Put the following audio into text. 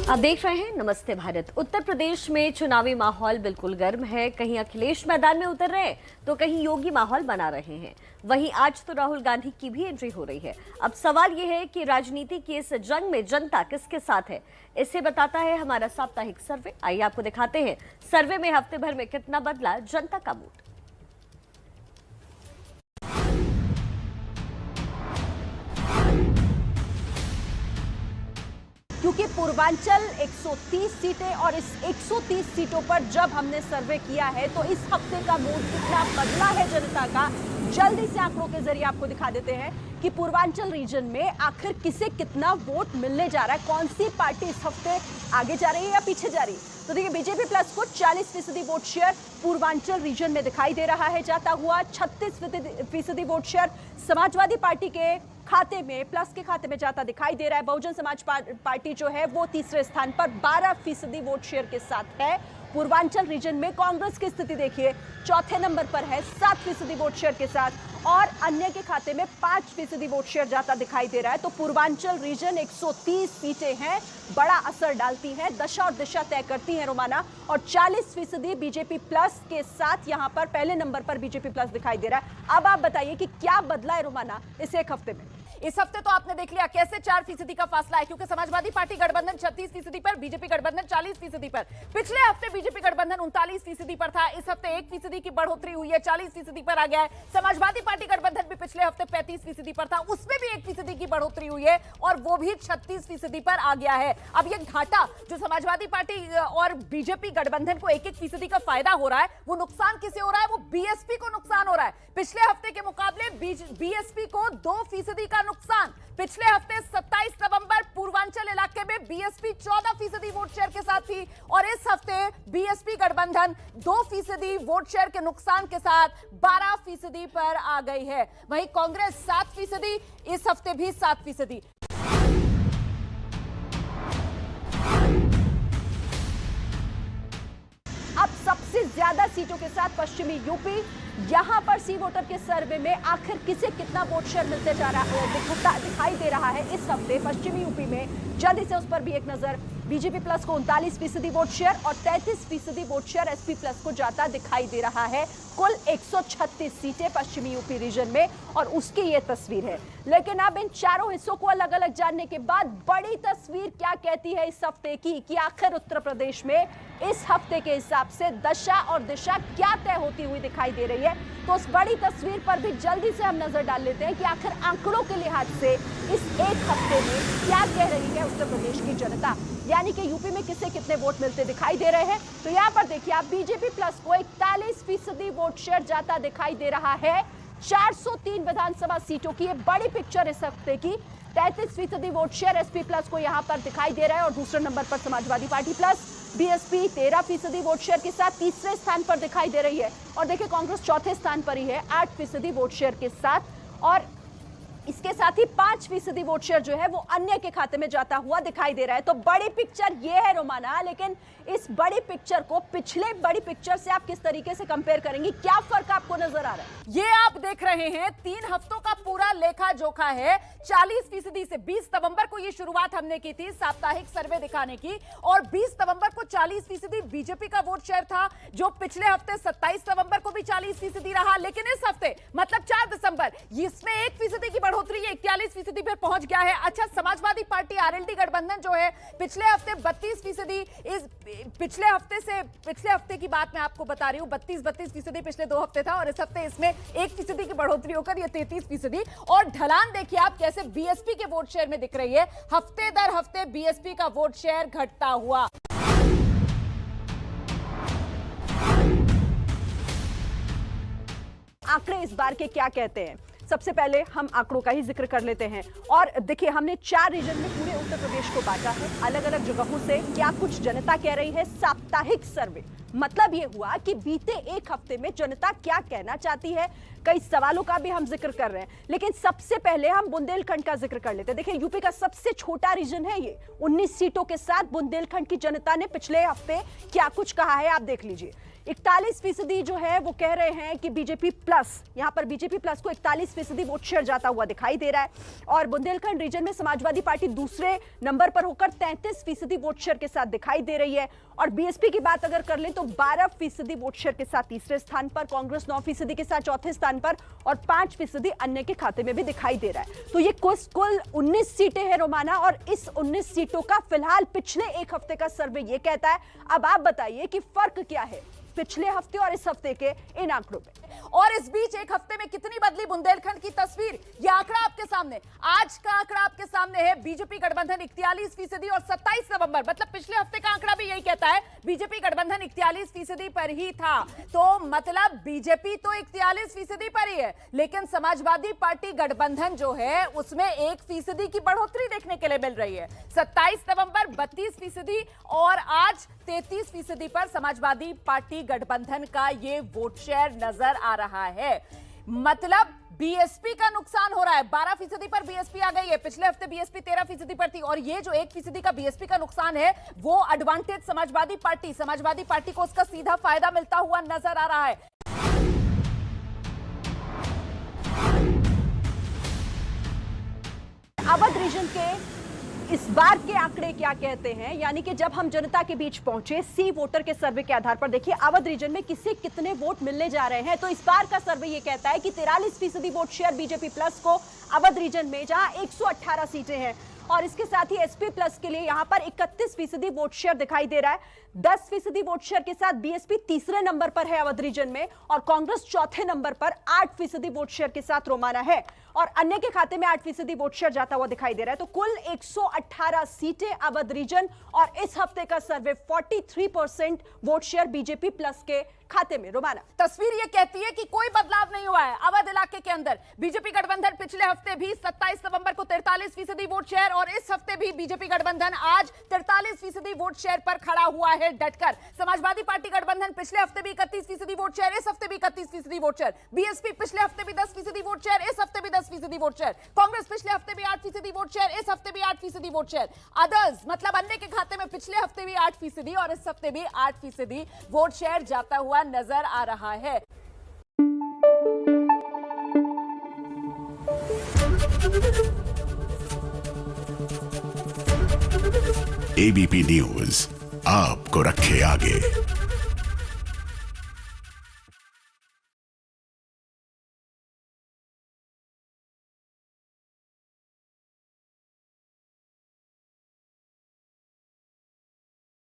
आप देख रहे हैं नमस्ते भारत। उत्तर प्रदेश में चुनावी माहौल बिल्कुल गर्म है। कहीं अखिलेश मैदान में उतर रहे हैं तो कहीं योगी माहौल बना रहे हैं। वहीं आज तो राहुल गांधी की भी एंट्री हो रही है। अब सवाल यह है कि राजनीति की इस जंग में जनता किसके साथ है, इसे बताता है हमारा साप्ताहिक सर्वे। आइए आपको दिखाते हैं सर्वे में हफ्ते भर में कितना बदला जनता का मूड। क्योंकि पूर्वांचल 130 सीटें और इस 130 सीटों पर जब हमने सर्वे किया है तो इस हफ्ते का मूड कितना बदला है जनता का, जल्दी से आंकड़ों के जरिए आपको दिखा देते हैं कि पूर्वांचल रीजन में आखिर किसे कितना वोट मिलने जा रहा है, कौन सी पार्टी इस हफ्ते आगे जा रही है या पीछे जा रही है। तो देखिए, बीजेपी प्लस को 40% वोट शेयर पूर्वांचल रीजन में दिखाई दे रहा है जाता हुआ। 36% वोट शेयर समाजवादी पार्टी के खाते में, प्लस के खाते में जाता दिखाई दे रहा है। बहुजन समाज पार्टी जो है वो तीसरे स्थान पर 12% वोट शेयर के साथ है। पूर्वांचल रीजन में कांग्रेस की स्थिति देखिए, चौथे नंबर पर है 7% वोट शेयर के साथ, और अन्य के खाते में 5% वोट शेयर जाता दिखाई दे रहा है। तो पूर्वांचल रीजन 130 सीटें हैं, बड़ा असर डालती हैं, दशा और दिशा तय करती हैं रोमाना। और 40% बीजेपी प्लस के साथ यहां पर पहले नंबर पर बीजेपी प्लस दिखाई दे रहा है। अब आप बताइए कि क्या बदला है रोमाना इस एक हफ्ते में। इस हफ्ते तो आपने देख लिया कैसे 4% का फासला है, क्योंकि समाजवादी पार्टी गठबंधन 36% पर, बीजेपी गठबंधन 40% पर। पिछले हफ्ते बीजेपी गठबंधन 39% पर था, इस हफ्ते 1% की बढ़ोतरी हुई है, 40% पर आ गया है। समाजवादी पार्टी गठबंधन भी पिछले हफ्ते 35% पर था, उसमें भी 1% की बढ़ोतरी हुई है और वो भी 36% पर आ गया है। अब ये घाटा जो समाजवादी पार्टी और बीजेपी गठबंधन को 1% का फायदा हो रहा है, वो नुकसान किसे हो रहा है? वो बीएसपी को नुकसान हो रहा है। पिछले हफ्ते के मुकाबले बीएसपी को 2% का नुकसान। पिछले हफ्ते 27 नवंबर पूर्वांचल इलाके में बीएसपी 14% वोट शेयर के साथ थी और इस हफ्ते बीएसपी गठबंधन 2% वोट शेयर के नुकसान के साथ 12% पर आ गई है। वहीं कांग्रेस 7%, इस हफ्ते भी 7%। अब सबसे ज्यादा सीटों के साथ पश्चिमी यूपी, यहां पर सी वोटर के सर्वे में आखिर किसे कितना वोट शेयर मिलते जा रहा है दिखाई दे रहा है इस हफ्ते पश्चिमी यूपी में। जल्दी से उस पर भी एक नजर। बीजेपी प्लस को 39% वोट शेयर और 33% वोट शेयर एसपी प्लस को जाता दिखाई दे रहा है। कुल 136 सीटें पश्चिमी यूपी रीजन में और उसकी ये तस्वीर है। लेकिन अब इन चारों हिस्सों को अलग अलग जानने के बाद बड़ी तस्वीर क्या कहती है इस हफ्ते की, कि आखिर उत्तर प्रदेश में इस हफ्ते के हिसाब से दशा और दिशा क्या तय होती हुई दिखाई दे रही है। तो उस बड़ी तस्वीर पर भी जल्दी से हम नजर डाल लेते हैं कि आखिर आंकड़ों के लिहाज से इस एक हफ्ते में क्या कह रही है उत्तर प्रदेश की जनता, यानी कि यूपी में किसे कितने वोट मिलते दिखाई दे रहे हैं। तो यहाँ पर देखिए आप, बीजेपी प्लस को 41% वोट शेयर जाता दिखाई दे रहा है 403 विधानसभा सीटों की। ये बड़ी पिक्चर इस हफ्ते की। 33% वोट शेयर एसपी प्लस को यहाँ पर दिखाई दे रहा है और दूसरे नंबर पर Samajwadi party plus. BSP 13% vote share के साथ तीसरे स्थान पर दिखाई दे रही है और देखिए कांग्रेस चौथे स्थान पर ही है 8% वोट शेयर के साथ, और इसके साथ ही 5% वोट शेयर जो है वो अन्य के खाते में जाता हुआ दिखाई दे रहा है। तो बड़ी पिक्चर ये है रोमाना, लेकिन इस बड़ी पिक्चर को पिछले बड़ी पिक्चर से आप किस तरीके से कंपेयर करेंगे, क्या फर्क आपको नजर आ रहा है? ये आप देख रहे हैं 3 हफ्तों का पूरा लेखा जोखा है। 40% से 20 नवंबर को ये शुरुआत हमने की थी साप्ताहिक सर्वे दिखाने की, और 20 नवंबर को 40% बीजेपी का वोट शेयर था, जो पिछले हफ्ते 27 नवंबर को भी 40% रहा। लेकिन इस हफ्ते मतलब 4 दिसंबर इसमें 1% की बढ़ोतरी 41% पर पहुंच गया है। अच्छा, समाजवादी पार्टी आरएलडी गठबंधन जो है पिछले हफ्ते 32%, इस पिछले हफ्ते की बात मैं आपको बता रही हूं, 32% पिछले 2 हफ्ते था और इस हफ्ते इसमें 1% की बढ़ोतरी होकर ये 33%। और ढलान देखिए आप कैसे बीएसपी के वोट शेयर में दिख रही है, हफ्ते दर हफ्ते बीएसपी का वोट शेयर घटता हुआ। आंकड़े इस बार के क्या कहते हैं, सबसे पहले हम आंकड़ों का ही जिक्र कर लेते हैं। और देखिए, हमने 4 रीजन में पूरे उत्तर प्रदेश को बांटा है अलग अलग जगहों से। क्या कुछ जनता कह रही है, साप्ताहिक सर्वे मतलब ये हुआ कि बीते एक हफ्ते में जनता क्या कहना चाहती है, कई सवालों का भी हम जिक्र कर रहे हैं। लेकिन सबसे पहले हम बुंदेलखंड का जिक्र कर लेते हैं। देखिए, यूपी का सबसे छोटा रीजन है ये, 19 सीटों के साथ बुंदेलखंड की जनता ने पिछले हफ्ते क्या कुछ कहा है आप देख लीजिए। 41% जो है वो कह रहे हैं कि बीजेपी प्लस, यहां पर बीजेपी प्लस को 41% वोट शेयर जाता हुआ दिखाई दे रहा है। और बुंदेलखंड रीजन में समाजवादी पार्टी दूसरे नंबर पर होकर 33% वोट शेयर के साथ दिखाई दे रही है। और बीएसपी की बात अगर कर लें तो 12% वोट शेयर के साथ तीसरे स्थान पर, कांग्रेस 9% के साथ चौथे स्थान पर और 5% अन्य के खाते में भी दिखाई दे रहा है। तो ये कुल 19 सीटें हैं रोमाना, और इस 19 सीटों का फिलहाल पिछले एक हफ्ते का सर्वे ये कहता है। अब आप बताइए कि फर्क क्या है पिछले हफ्ते और इस हफ्ते के इन आंकड़ों में। और इस बीच एक हफ्ते में कितनी बदली बुंदेलखंड की तस्वीर, यह आंकड़ा आपके सामने, आज का आंकड़ा आपके सामने है। बीजेपी गठबंधन 41% और 27 नवंबर, मतलब पिछले हफ्ते का आंकड़ा भी यही कहता है, बीजेपी गठबंधन 41% पर ही था। तो मतलब बीजेपी तो 41% पर ही है, लेकिन समाजवादी पार्टी गठबंधन जो है उसमें 1% की बढ़ोतरी देखने के लिए मिल रही है। 27 नवंबर 32% और आज 33% पर समाजवादी पार्टी गठबंधन का ये वोट शेयर नजर आ रहा है। मतलब बीएसपी का नुकसान हो रहा है। 12% पर बीएसपी आ गई है, पिछले हफ्ते बीएसपी 13% पर थी, और ये जो 1% का बीएसपी का नुकसान है वो एडवांटेज समाजवादी पार्टी को उसका सीधा फायदा मिलता हुआ नजर आ रहा है। अवध रीजन के इस बार के आंकड़े क्या कहते हैं, यानी कि जब हम जनता के बीच पहुंचे सी वोटर के सर्वे के आधार पर, देखिए अवध रीजन में किसे कितने वोट मिलने जा रहे हैं। तो इस बार का सर्वे ये कहता है कि 43% वोट शेयर बीजेपी प्लस को अवध रीजन में, जहां 118 सीटें हैं। और इसके साथ ही एसपी प्लस के लिए यहां पर 31% वोट शेयर दिखाई दे रहा है। 10% वोट शेयर के साथ बीएसपी तीसरे नंबर पर है अवध रीजन में, और कांग्रेस चौथे नंबर पर 8% वोट शेयर के साथ रोमाना है, और अन्य के खाते में 8% वोट शेयर जाता हुआ दिखाई दे रहा है। तो कुल 118 सीटें अवध रीजन, और इस हफ्ते का सर्वे 43% वोट शेयर बीजेपी प्लस के खाते में। रोमाना, तस्वीर ये कहती है कि कोई बदलाव नहीं हुआ है अवध इलाके के अंदर। बीजेपी गठबंधन पिछले हफ्ते भी 27 नवंबर को 43% वोट शेयर, और इस हफ्ते भी बीजेपी गठबंधन आज 43% वोट शेयर पर खड़ा हुआ है डटकर। समाजवादी पार्टी गठबंधन पिछले हफ्ते भी 31% वोट शेयर, इस हफ्ते भी 31% वोट शेयर। बीएसपी पिछले हफ्ते भी 10% वोट शेयर, इस हफ्ते भी 10% वोट शेयर। कांग्रेस पिछले हफ्ते भी 8% वोट शेयर, इस हफ्ते भी 8% वोट शेयर। अदर्स मतलब अन्य के खाते में पिछले हफ्ते भी 8% और इस हफ्ते भी 8% वोट शेयर जाता हुआ नजर आ रहा है। एबीपी न्यूज आपको रखे आगे।